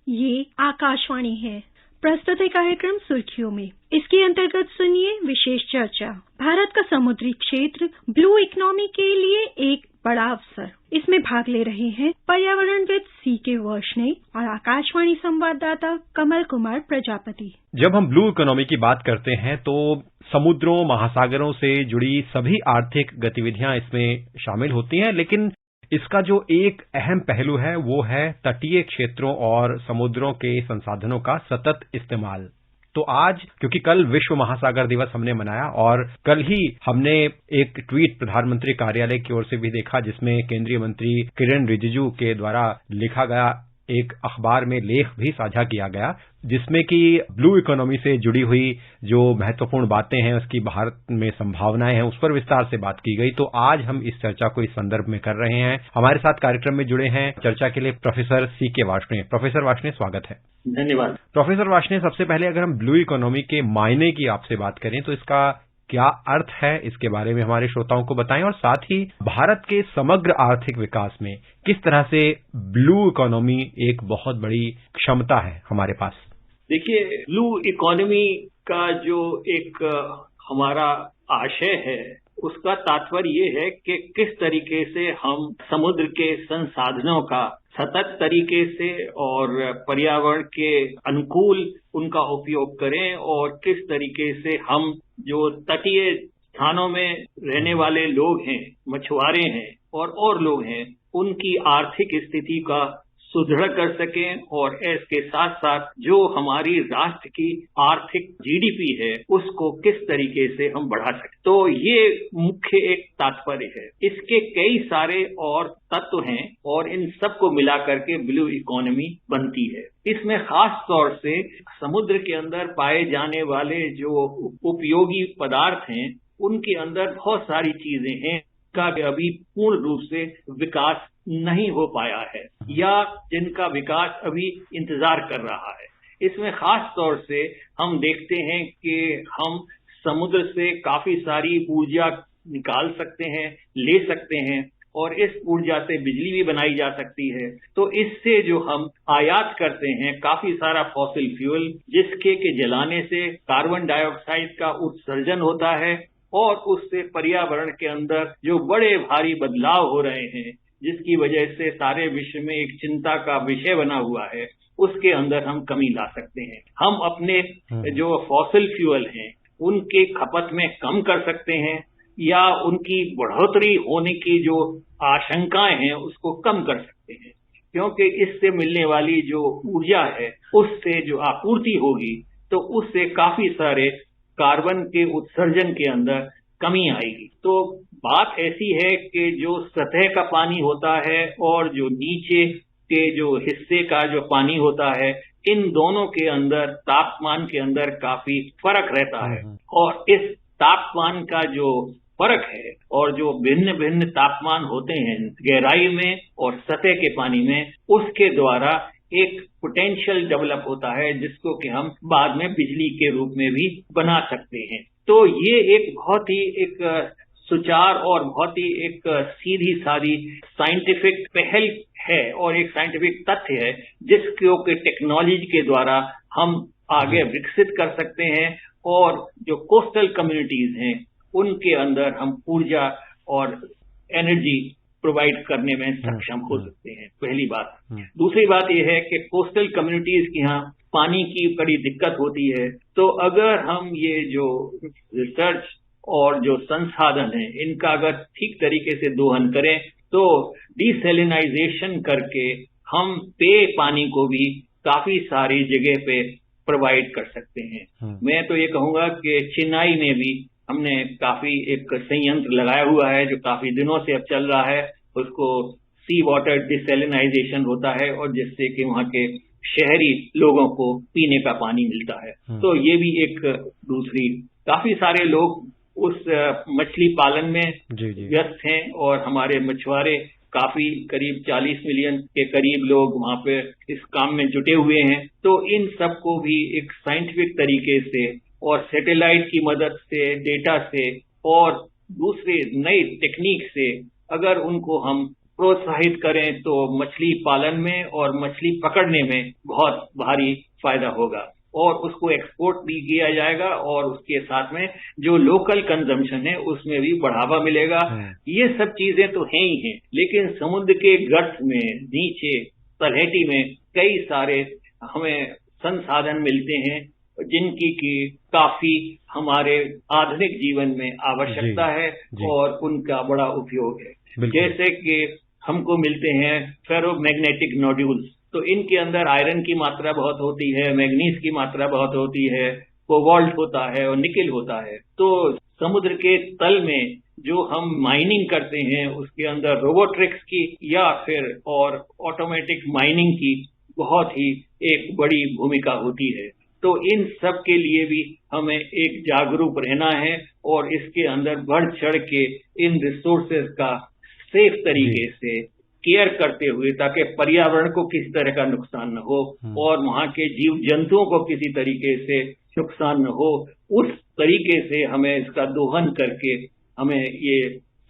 ये आकाशवाणी है। प्रस्तुत है कार्यक्रम सुर्खियों में। इसके अंतर्गत सुनिए विशेष चर्चा। भारत का समुद्री क्षेत्र ब्लू इकोनॉमी के लिए एक बड़ा अवसर। इसमें भाग ले रहे हैं पर्यावरणविद सीके वार्ष्णेय और आकाशवाणी संवाददाता कमल कुमार प्रजापति। जब हम ब्लू इकोनॉमी की बात करते हैं तो समुद्रों, महासागरों से जुड़ी सभी आर्थिक गतिविधियां इसमें शामिल होती हैं, लेकिन इसका जो एक अहम पहलू है वो है तटीय क्षेत्रों और समुद्रों के संसाधनों का सतत इस्तेमाल। तो आज, क्योंकि कल विश्व महासागर दिवस हमने मनाया और कल ही हमने एक ट्वीट प्रधानमंत्री कार्यालय की ओर से भी देखा जिसमें केंद्रीय मंत्री किरेन रिजिजू के द्वारा लिखा गया एक अखबार में लेख भी साझा किया गया, जिसमें कि ब्लू इकोनॉमी से जुड़ी हुई जो महत्वपूर्ण बातें हैं, उसकी भारत में संभावनाएं हैं, उस पर विस्तार से बात की गई। तो आज हम इस चर्चा को इस संदर्भ में कर रहे हैं। हमारे साथ कार्यक्रम में जुड़े हैं चर्चा के लिए professor C K Varshney. Professor Varshney, स्वागत है। धन्यवाद। प्रोफेसर वार्ष्णेय, सबसे पहले अगर हम ब्लू इकोनॉमी के मायने की आपसे बात करें तो इसका क्या अर्थ है, इसके बारे में हमारे श्रोताओं को बताएं और साथ ही भारत के समग्र आर्थिक विकास में किस तरह से ब्लू इकोनॉमी एक बहुत बड़ी क्षमता है हमारे पास। देखिए, ब्लू इकोनॉमी का जो एक हमारा आशय है उसका तात्पर्य ये है कि किस तरीके से हम समुद्र के संसाधनों का सतत तरीके से और पर्यावरण के अनुकूल उनका उपयोग करें और किस तरीके से हम जो तटीय स्थानों में रहने वाले लोग हैं, मछुआरे हैं और लोग हैं, उनकी आर्थिक स्थिति का सुदृढ़ कर सकें और इसके साथ साथ जो हमारी राष्ट्र की आर्थिक जीडीपी है उसको किस तरीके से हम बढ़ा सकें। तो ये मुख्य एक तात्पर्य है। इसके कई सारे और तत्व हैं और इन सबको मिला करके ब्लू इकोनॉमी बनती है। इसमें खास तौर से समुद्र के अंदर पाए जाने वाले जो उपयोगी पदार्थ हैं उनके अंदर बहुत सारी चीजें हैं का अभी पूर्ण रूप से विकास नहीं हो पाया है या जिनका विकास अभी इंतजार कर रहा है। इसमें खास तौर से हम देखते हैं कि हम समुद्र से काफी सारी ऊर्जा निकाल सकते हैं, ले सकते हैं और इस ऊर्जा से बिजली भी बनाई जा सकती है। तो इससे जो हम आयात करते हैं काफी सारा फॉसिल फ्यूल, जिसके के जलाने से कार्बन डाइऑक्साइड का उत्सर्जन होता है और उससे पर्यावरण के अंदर जो बड़े भारी बदलाव हो रहे हैं, जिसकी वजह से सारे विश्व में एक चिंता का विषय बना हुआ है, उसके अंदर हम कमी ला सकते हैं। हम अपने जो फॉसिल फ्यूल हैं उनके खपत में कम कर सकते हैं या उनकी बढ़ोतरी होने की जो आशंकाएं हैं उसको कम कर सकते हैं, क्योंकि इससे मिलने वाली जो ऊर्जा है उससे जो आपूर्ति होगी तो उससे काफी सारे कार्बन के उत्सर्जन के अंदर कमी आएगी। तो बात ऐसी है कि जो सतह का पानी होता है और जो नीचे के जो हिस्से का जो पानी होता है, इन दोनों के अंदर तापमान के अंदर काफी फर्क रहता है और इस तापमान का जो फर्क है और जो भिन्न भिन्न तापमान होते हैं गहराई में और सतह के पानी में, उसके द्वारा एक पोटेंशियल डेवलप होता है जिसको कि हम बाद में बिजली के रूप में भी बना सकते हैं। तो ये एक बहुत ही एक सुचार और बहुत ही एक सीधी सादी साइंटिफिक पहल है और एक साइंटिफिक तथ्य है जिसको कि टेक्नोलॉजी के द्वारा हम आगे विकसित कर सकते हैं और जो कोस्टल कम्युनिटीज हैं उनके अंदर हम ऊर्जा और एनर्जी प्रोवाइड करने में सक्षम हो सकते हैं। पहली बात। दूसरी बात यह है कि कोस्टल कम्युनिटीज के यहाँ पानी की बड़ी दिक्कत होती है, तो अगर हम ये जो रिसर्च और जो संसाधन है इनका अगर ठीक तरीके से दोहन करें तो डिसैलिनाइजेशन करके हम पेय पानी को भी काफी सारी जगह पे प्रोवाइड कर सकते हैं। मैं तो ये कहूंगा कि चेन्नई में भी हमने काफी एक संयंत्र लगाया हुआ है जो काफी दिनों से अब चल रहा है। उसको सी वाटर डिसैलिनाइजेशन होता है और जिससे कि वहाँ के शहरी लोगों को पीने का पानी मिलता है। तो ये भी एक दूसरी, काफी सारे लोग उस मछली पालन में व्यस्त हैं और हमारे मछुआरे काफी करीब 40 मिलियन के करीब लोग वहाँ पे इस काम में जुटे हुए हैं। तो इन सबको भी एक साइंटिफिक तरीके से और सैटेलाइट की मदद से, डेटा से और दूसरे नई टेक्निक से अगर उनको हम प्रोत्साहित करें तो मछली पालन में और मछली पकड़ने में बहुत भारी फायदा होगा और उसको एक्सपोर्ट भी किया जाएगा और उसके साथ में जो लोकल कंजम्पशन है उसमें भी बढ़ावा मिलेगा। ये सब चीजें तो हैं ही हैं, लेकिन समुद्र के गर्त में नीचे तलहटी में कई सारे हमें संसाधन मिलते हैं जिनकी की काफी हमारे आधुनिक जीवन में आवश्यकता है और उनका बड़ा उपयोग है। जैसे कि हमको मिलते हैं फेरोमैग्नेटिक नोड्यूल्स, तो इनके अंदर आयरन की मात्रा बहुत होती है, मैग्नीज की मात्रा बहुत होती है, कोबाल्ट होता है और निकेल होता है। तो समुद्र के तल में जो हम माइनिंग करते हैं उसके अंदर रोबोट्रिक्स की या फिर और ऑटोमेटिक माइनिंग की बहुत ही एक बड़ी भूमिका होती है। तो इन सब के लिए भी हमें एक जागरूक रहना है और इसके अंदर बढ़ चढ़ के इन रिसोर्सेज का सेफ तरीके से केयर करते हुए, ताकि पर्यावरण को किसी तरह का नुकसान न हो और वहाँ के जीव जंतुओं को किसी तरीके से नुकसान न हो, उस तरीके से हमें इसका दोहन करके हमें ये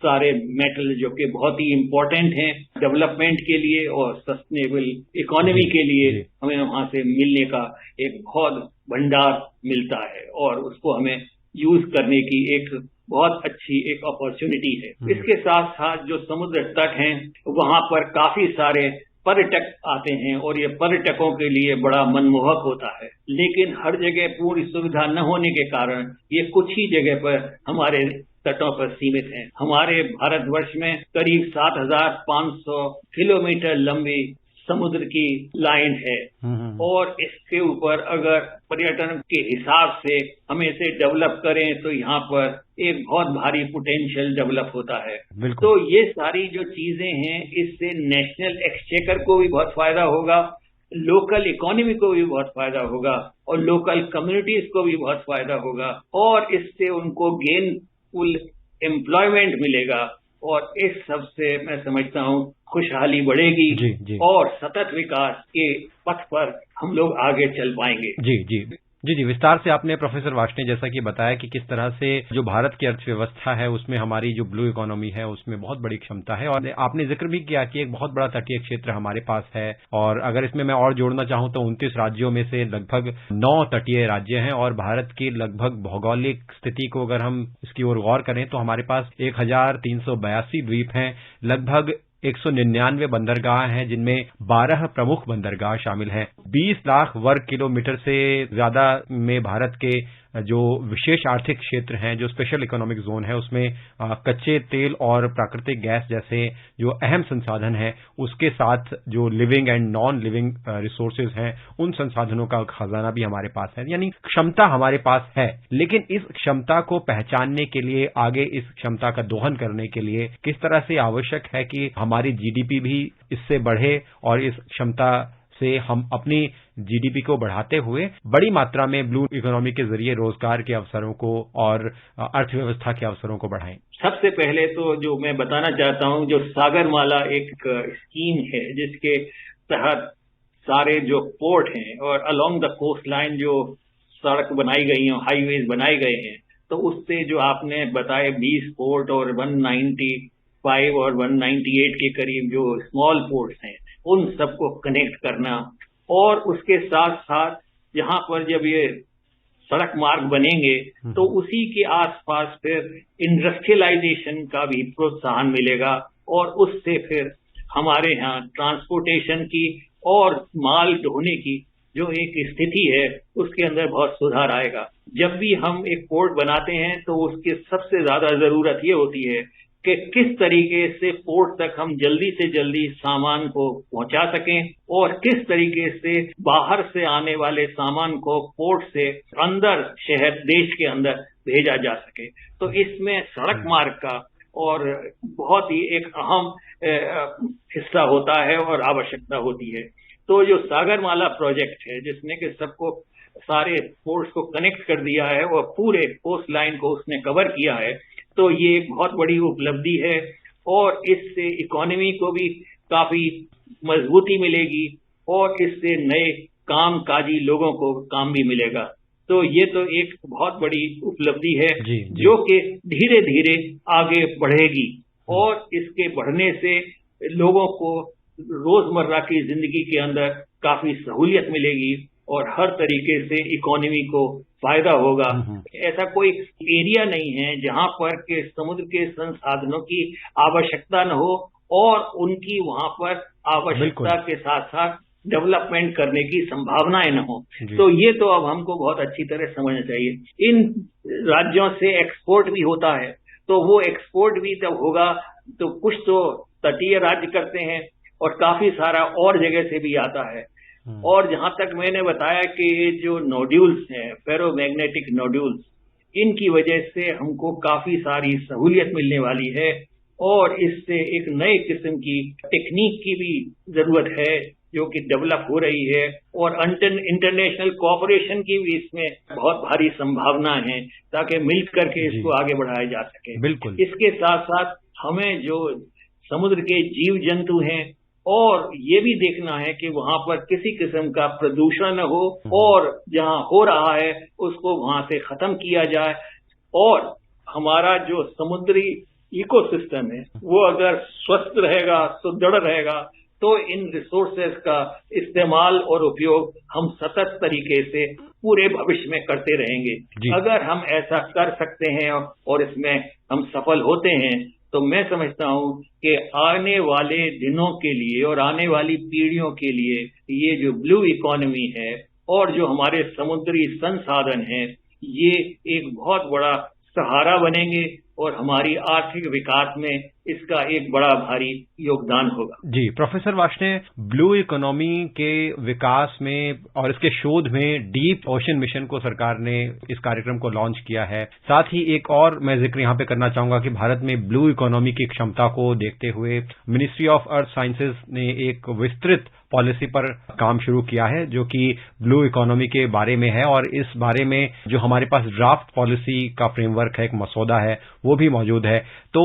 सारे मेटल जो कि बहुत ही इम्पोर्टेंट हैं डेवलपमेंट के लिए और सस्टेनेबल इकोनॉमी के लिए, हमें वहाँ से मिलने का एक बहुत भंडार मिलता है और उसको हमें यूज करने की एक बहुत अच्छी एक अपॉर्चुनिटी है। इसके साथ साथ जो समुद्र तट हैं वहाँ पर काफी सारे पर्यटक आते हैं और ये पर्यटकों के लिए बड़ा मनमोहक होता है, लेकिन हर जगह पूरी सुविधा न होने के कारण ये कुछ ही जगह पर हमारे तटों पर सीमित हैं। हमारे भारतवर्ष में करीब 7,500 किलोमीटर लंबी समुद्र की लाइन है और इसके ऊपर अगर पर्यटन के हिसाब से हमें इसे डेवलप करें तो यहाँ पर एक बहुत भारी पोटेंशियल डेवलप होता है। तो ये सारी जो चीजें हैं इससे नेशनल एक्सचेकर को भी बहुत फायदा होगा, लोकल इकोनॉमी को भी बहुत फायदा होगा और लोकल कम्युनिटीज को भी बहुत फायदा होगा और इससे उनको गेनफुल एम्प्लॉयमेंट मिलेगा और इस सब से मैं समझता हूँ खुशहाली बढ़ेगी और सतत विकास के पथ पर हम लोग आगे चल पाएंगे। जी, विस्तार से आपने प्रोफेसर वार्ष्णेय जैसा कि बताया कि किस तरह से जो भारत की अर्थव्यवस्था है उसमें हमारी जो ब्लू इकोनॉमी है उसमें बहुत बड़ी क्षमता है और आपने जिक्र भी किया कि एक बहुत बड़ा तटीय क्षेत्र हमारे पास है और अगर इसमें मैं और जोड़ना चाहूं तो 29 राज्यों में से लगभग 9 तटीय राज्य हैं और भारत की लगभग भौगोलिक स्थिति को अगर हम इसकी ओर गौर करें तो हमारे पास 1382 द्वीप हैं, लगभग 199 बंदरगाह हैं जिनमें 12 प्रमुख बंदरगाह शामिल हैं। 20 लाख वर्ग किलोमीटर से ज्यादा में भारत के जो विशेष आर्थिक क्षेत्र हैं, जो स्पेशल इकोनॉमिक जोन है, उसमें कच्चे तेल और प्राकृतिक गैस जैसे जो अहम संसाधन हैं, उसके साथ जो living and non living resources हैं, उन संसाधनों का खजाना भी हमारे पास है, यानी क्षमता हमारे पास है। लेकिन इस क्षमता को पहचानने के लिए, आगे इस क्षमता का दोहन करने के लिए किस तरह से आवश्यक है कि हमारी जीडीपी भी इससे बढ़े और इस क्षमता से हम अपनी जीडीपी को बढ़ाते हुए बड़ी मात्रा में ब्लू इकोनॉमी के जरिए रोजगार के अवसरों को और अर्थव्यवस्था के अवसरों को बढ़ाएं। सबसे पहले तो जो मैं बताना चाहता हूं, जो सागरमाला एक स्कीम है जिसके तहत सारे जो पोर्ट हैं और अलोंग द कोस्ट लाइन जो सड़क बनाई गई हैं, हाईवेज बनाए गए हैं, तो उससे जो आपने बताए 20 पोर्ट और 195 और 198 के करीब जो स्मॉल पोर्ट्स हैं, उन सबको कनेक्ट करना और उसके साथ साथ यहाँ पर जब ये सड़क मार्ग बनेंगे तो उसी के आसपास फिर इंडस्ट्रियलाइजेशन का भी प्रोत्साहन मिलेगा और उससे फिर हमारे यहाँ ट्रांसपोर्टेशन की और माल ढोने की जो एक स्थिति है उसके अंदर बहुत सुधार आएगा। जब भी हम एक पोर्ट बनाते हैं तो उसकी सबसे ज्यादा जरूरत ये होती है कि किस तरीके से पोर्ट तक हम जल्दी से जल्दी सामान को पहुंचा सकें और किस तरीके से बाहर से आने वाले सामान को पोर्ट से अंदर शहर देश के अंदर भेजा जा सके। तो इसमें सड़क मार्ग का और बहुत ही एक अहम हिस्सा होता है और आवश्यकता होती है। तो जो सागरमाला प्रोजेक्ट है जिसने कि सबको सारे पोर्ट्स को कनेक्ट कर दिया है और पूरे कोस्ट लाइन को उसने कवर किया है, तो ये एक बहुत बड़ी उपलब्धि है और इससे इकोनॉमी को भी काफी मजबूती मिलेगी और इससे नए कामकाजी लोगों को काम भी मिलेगा। तो ये तो एक बहुत बड़ी उपलब्धि है जो कि धीरे धीरे आगे बढ़ेगी और इसके बढ़ने से लोगों को रोजमर्रा की जिंदगी के अंदर काफी सहूलियत मिलेगी और हर तरीके से इकोनॉमी को फायदा होगा। ऐसा कोई एरिया नहीं है जहां पर के समुद्र के संसाधनों की आवश्यकता न हो और उनकी वहां पर आवश्यकता के साथ साथ डेवलपमेंट करने की संभावनाएं न हो। तो ये तो अब हमको बहुत अच्छी तरह समझना चाहिए। इन राज्यों से एक्सपोर्ट भी होता है, तो वो एक्सपोर्ट भी जब होगा तो कुछ तो तटीय राज्य करते हैं और काफी सारा और जगह से भी आता है। और जहां तक मैंने बताया कि ये जो नोड्यूल्स हैं, फेरोमैग्नेटिक नोड्यूल्स, इनकी वजह से हमको काफी सारी सहूलियत मिलने वाली है और इससे एक नए किस्म की टेक्निक की भी जरूरत है जो कि डेवलप हो रही है और इंटरनेशनल कोऑपरेशन की भी इसमें बहुत भारी संभावना है ताकि मिल करके इसको आगे बढ़ाया जा सके। बिल्कुल। इसके साथ साथ हमें जो समुद्र के जीव जंतु हैं और ये भी देखना है कि वहां पर किसी किस्म का प्रदूषण न हो और जहां हो रहा है उसको वहां से खत्म किया जाए और हमारा जो समुद्री इकोसिस्टम है वो अगर स्वस्थ रहेगा, सुदृढ़ रहेगा, तो इन रिसोर्सेज का इस्तेमाल और उपयोग हम सतत तरीके से पूरे भविष्य में करते रहेंगे। अगर हम ऐसा कर सकते हैं और इसमें हम सफल होते हैं तो मैं समझता हूं कि आने वाले दिनों के लिए और आने वाली पीढ़ियों के लिए ये जो ब्लू इकोनॉमी है और जो हमारे समुद्री संसाधन हैं, ये एक बहुत बड़ा सहारा बनेंगे और हमारी आर्थिक विकास में इसका एक बड़ा भारी योगदान होगा। जी, प्रोफेसर वार्ष्णेय, ब्लू इकोनॉमी के विकास में और इसके शोध में डीप ओशन मिशन को सरकार ने इस कार्यक्रम को लॉन्च किया है। साथ ही एक और मैं जिक्र यहाँ पे करना चाहूंगा कि भारत में ब्लू इकोनॉमी की क्षमता को देखते हुए मिनिस्ट्री ऑफ अर्थ साइंसेज ने एक विस्तृत पॉलिसी पर काम शुरू किया है जो कि ब्लू इकोनॉमी के बारे में है और इस बारे में जो हमारे पास ड्राफ्ट पॉलिसी का फ्रेमवर्क है, एक मसौदा है, वो भी मौजूद है। तो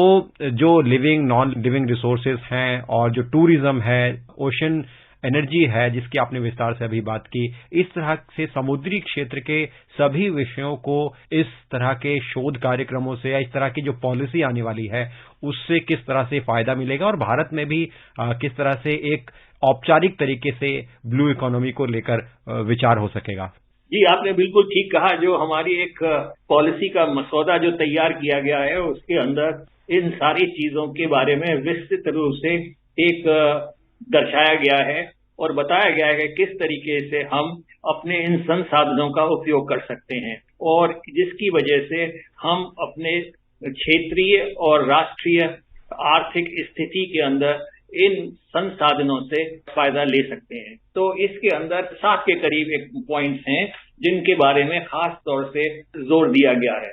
जो लिविंग नॉन लिविंग रिसोर्सेज हैं और जो टूरिज्म है, ओशन एनर्जी है जिसकी आपने विस्तार से अभी बात की, इस तरह से समुद्री क्षेत्र के सभी विषयों को इस तरह के शोध कार्यक्रमों से या इस तरह की जो पॉलिसी आने वाली है उससे किस तरह से फायदा मिलेगा और भारत में भी किस तरह से एक औपचारिक तरीके से ब्लू इकोनॉमी को लेकर विचार हो सकेगा। जी, आपने बिल्कुल ठीक कहा। जो हमारी एक पॉलिसी का मसौदा जो तैयार किया गया है उसके अंदर इन सारी चीजों के बारे में विस्तृत रूप से एक दर्शाया गया है और बताया गया है कि किस तरीके से हम अपने इन संसाधनों का उपयोग कर सकते हैं और जिसकी वजह से हम अपने क्षेत्रीय और राष्ट्रीय आर्थिक स्थिति के अंदर इन संसाधनों से फायदा ले सकते हैं। तो इसके अंदर 7 के करीब एक पॉइंट्स हैं जिनके बारे में खास तौर से जोर दिया गया है।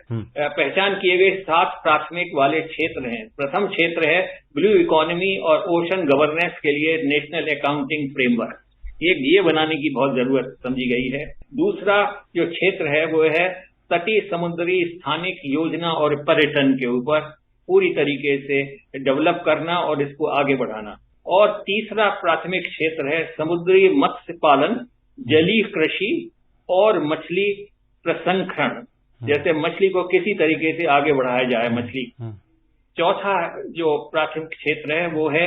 पहचान किए गए 7 प्राथमिक वाले क्षेत्र हैं। प्रथम क्षेत्र है ब्लू इकोनॉमी और ओशन गवर्नेंस के लिए नेशनल अकाउंटिंग फ्रेमवर्क, ये बनाने की बहुत जरूरत समझी गई है। दूसरा जो क्षेत्र है वो है तटीय समुद्री स्थानिक योजना और पर्यटन के ऊपर पूरी तरीके से डेवलप करना और इसको आगे बढ़ाना। और तीसरा प्राथमिक क्षेत्र है समुद्री मत्स्य पालन, जलीय कृषि और मछली प्रसंस्करण, जैसे मछली को किसी तरीके से आगे बढ़ाया जाए मछली। चौथा जो प्राथमिक क्षेत्र है वो है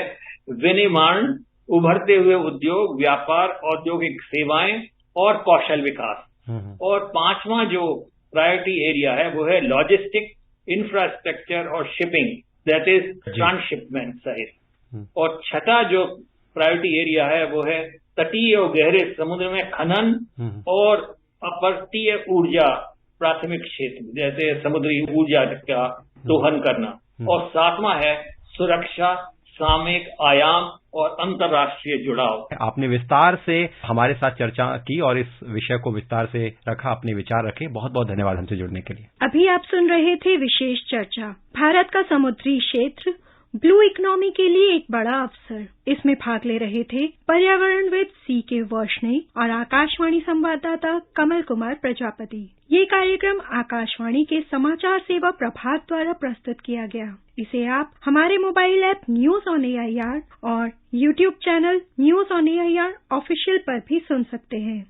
विनिर्माण, उभरते हुए उद्योग, व्यापार, औद्योगिक सेवाएं और कौशल विकास। और 5वां जो प्रायोरिटी एरिया है वो है लॉजिस्टिक, इंफ्रास्ट्रक्चर और शिपिंग, दैट इज ट्रांसशिपमेंट सहित। और छठा जो प्रायोरिटी एरिया है वो है तटीय और गहरे समुद्र में खनन और अपरतीय ऊर्जा प्राथमिक क्षेत्र, जैसे समुद्री ऊर्जा का दोहन करना। और 7वां है सुरक्षा, सामयिक आयाम और अंतर्राष्ट्रीय जुड़ाव। आपने विस्तार से हमारे साथ चर्चा की और इस विषय को विस्तार से रखा, अपने विचार रखे। बहुत बहुत धन्यवाद हमसे जुड़ने के लिए। अभी आप सुन रहे थे विशेष चर्चा, भारत का समुद्री क्षेत्र ब्लू इकोनॉमी के लिए एक बड़ा अवसर। इसमें भाग ले रहे थे पर्यावरणविद C.K. वार्ष्णेय और आकाशवाणी संवाददाता कमल कुमार प्रजापति। ये कार्यक्रम आकाशवाणी के समाचार सेवा प्रभाग द्वारा प्रस्तुत किया गया। इसे आप हमारे mobile app news on AIR और YouTube channel news on AIR official पर भी सुन सकते हैं।